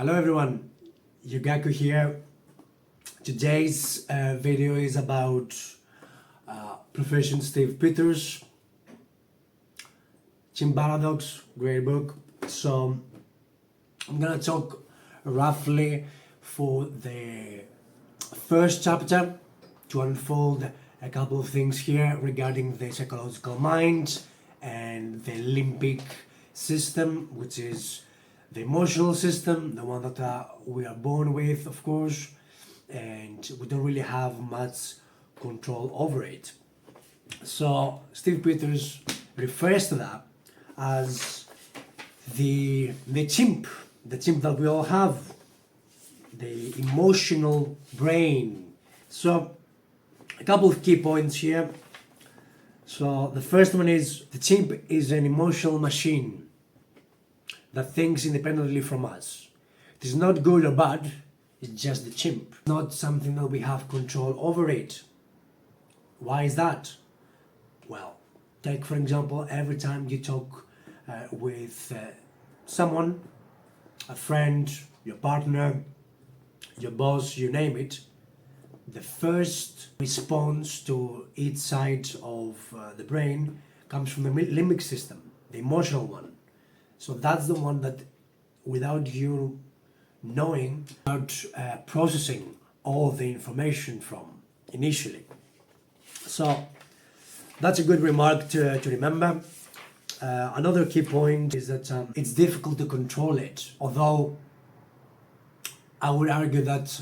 Hello everyone, Yugaku here. Today's video is about Profession Steve Peters, Chimp great book. So I'm gonna talk roughly for the first chapter to unfold a couple of things here regarding the psychological mind and the limbic system, which is the emotional system, the one that we are born with, of course, and we don't really have much control over it. So Steve Peters refers to that as the chimp that we all have, the emotional brain. So a couple of key points here. So the first one is the chimp is an emotional machine that thinks independently from us. It is not good or bad, it's just the chimp. Not something that we have control over it. Why is that? Well, take for example, every time you talk with someone, a friend, your partner, your boss, you name it, the first response to each side of the brain comes from the limbic system, the emotional one. So that's the one that, without you knowing, without processing all the information from initially. So that's a good remark to remember. Another key point is that it's difficult to control it, although I would argue that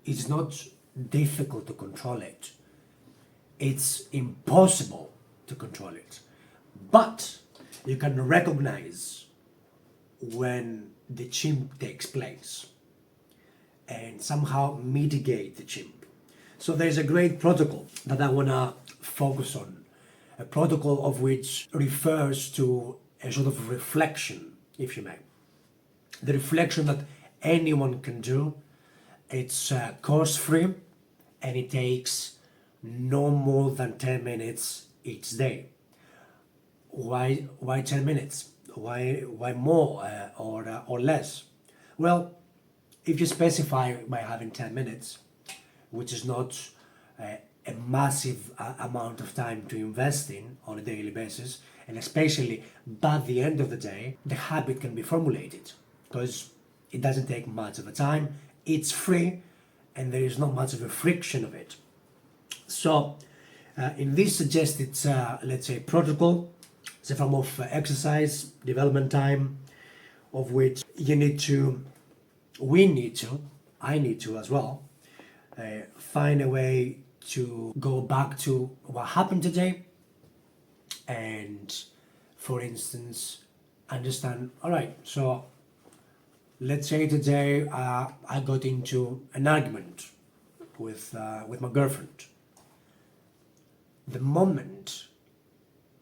it's not difficult to control it. It's impossible to control it. But you can recognize when the chimp takes place and somehow mitigate the chimp. So there's a great protocol that I want to focus on, a protocol of which refers to a sort of reflection, if you may. The reflection that anyone can do. It's cost free and it takes no more than 10 minutes each day. Why 10 minutes? Why more or less? Well, if you specify by having 10 minutes, which is not a massive amount of time to invest in on a daily basis, and especially by the end of the day, the habit can be formulated because it doesn't take much of a time, it's free, and there is not much of a friction of it. So in this suggested, let's say, protocol, it's a form of exercise, development time, of which we need to, I need to as well, find a way to go back to what happened today and, for instance, understand, all right, so let's say today I got into an argument with my girlfriend. The moment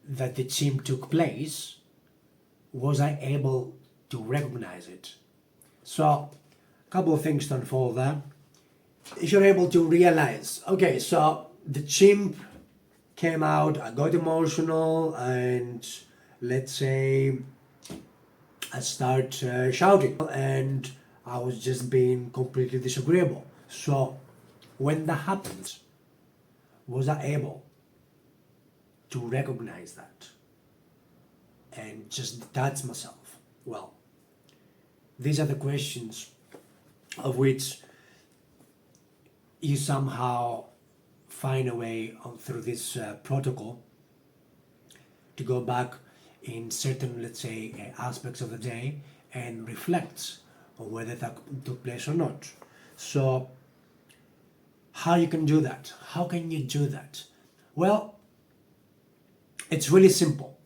that the chimp took place, was I able to recognize it? So, a couple of things to unfold there. If you're able to realize, okay, so the chimp came out, I got emotional, and let's say I start shouting, and I was just being completely disagreeable. So, when that happened, was I able to recognize that and just detach myself? Well, these are the questions of which you somehow find a way through this protocol to go back in certain, let's say, aspects of the day and reflect on whether that took place or not. So, how you can do that? How can you do that? Well, it's really simple.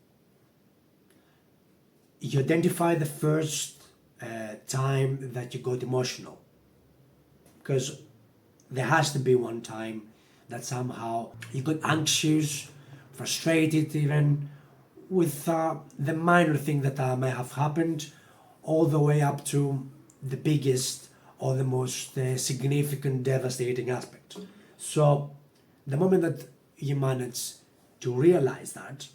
You identify the first time that you got emotional, because there has to be one time that somehow you got anxious, frustrated even, with the minor thing that may have happened, all the way up to the biggest or the most significant, devastating aspect. So, the moment that you manage to realize that,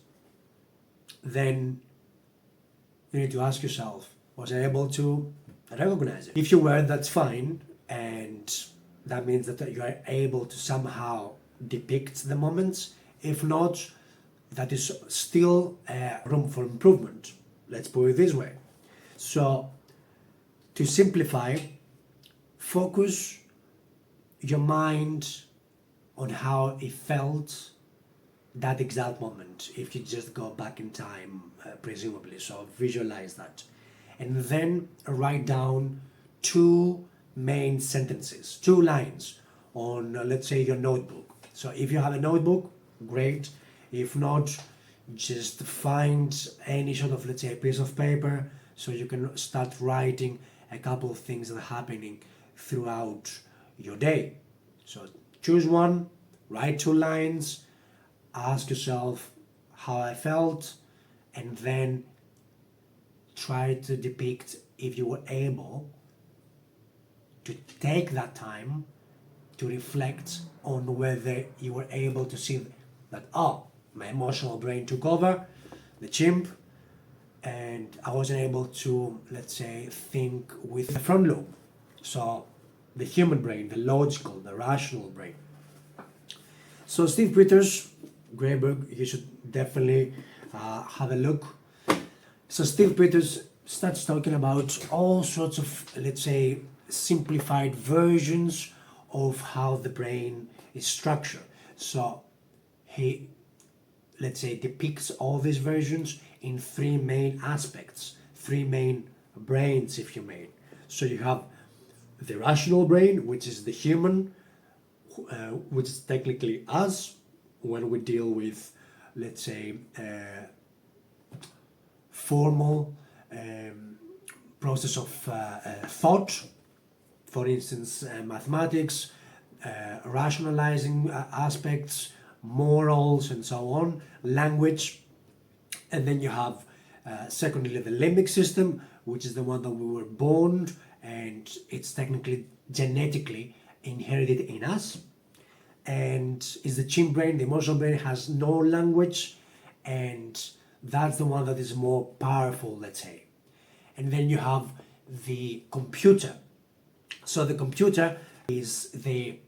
then you need to ask yourself, was I able to recognize it. If you weren't, that's fine, and that means that you are able to somehow depict the moments. If not, that is still room for improvement. Let's put it this way. So, to simplify, focus your mind on how it felt that exact moment, if you just go back in time, presumably. So visualize that. And then write down two main sentences, two lines on, let's say, your notebook. So if you have a notebook, great. If not, just find any sort of, let's say, a piece of paper so you can start writing a couple of things that are happening throughout your day. So choose one, write two lines, ask yourself how I felt, and then try to depict, if you were able to take that time to reflect on whether you were able to see that, oh, my emotional brain took over, the chimp, and I wasn't able to, let's say, think with the front lobe. So the human brain, the logical, the rational brain. So Steve Peters, great book, you should definitely have a look. So Steve Peters starts talking about all sorts of, let's say, simplified versions of how the brain is structured. So he, let's say, depicts all these versions in three main aspects, three main brains, if you may. So you have the rational brain, which is the human, which is technically us when we deal with, let's say, formal process of thought, for instance, mathematics, rationalizing aspects, morals, and so on, language. And then you have, secondly, the limbic system, which is the one that we were born, and it's technically genetically inherited in us. And is the chimp brain, the emotional brain, has no language, and that's the one that is more powerful, let's say. And then you have the computer. So the computer is the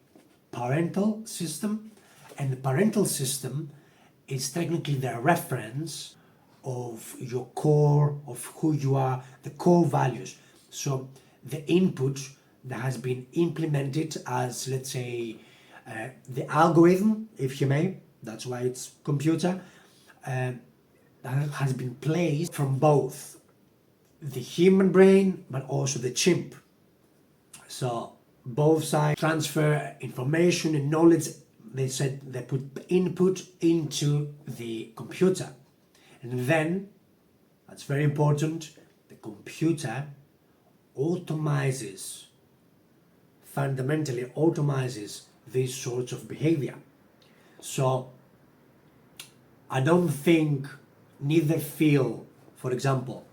parental system, and the parental system is technically the reference of your core, of who you are, the core values. So the input that has been implemented as, let's say, the algorithm, if you may, that's why it's computer, that has been placed from both the human brain but also the chimp. So both sides transfer information and knowledge. They said they put input into the computer, and then, that's very important, the computer fundamentally automizes these sorts of behavior. So I don't think, neither feel, for example,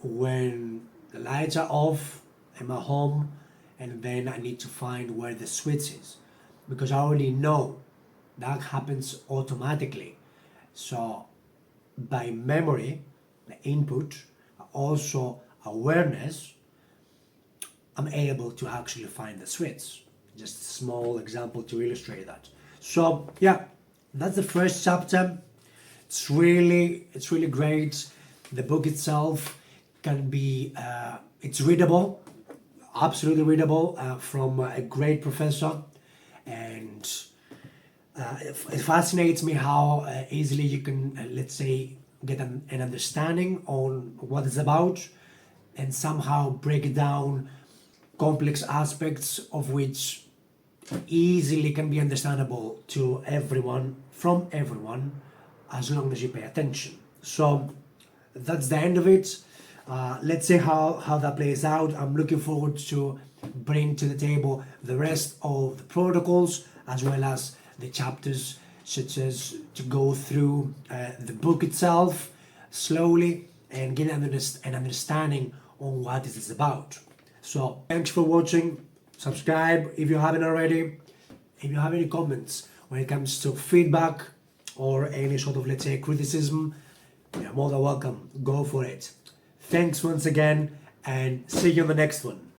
when the lights are off in my home and then I need to find where the switch is, because I already know that happens automatically. So by memory, the input, also awareness, I'm able to actually find the switch. Just a small example to illustrate that. So yeah, that's the first chapter. It's really great. The book itself can be, it's readable, absolutely readable, from a great professor, and it fascinates me how easily you can, let's say, get an understanding on what it's about, and somehow break down complex aspects of which easily can be understandable to everyone, from everyone, as long as you pay attention. So that's the end of it. Let's see how that plays out. I'm looking forward to bring to the table the rest of the protocols, as well as the chapters, such as to go through the book itself slowly and get an understanding on what it is about. So thanks for watching. Subscribe if you haven't already. If you have any comments when it comes to feedback or any sort of, let's say, criticism, you're more than welcome. Go for it. Thanks once again, and see you on the next one.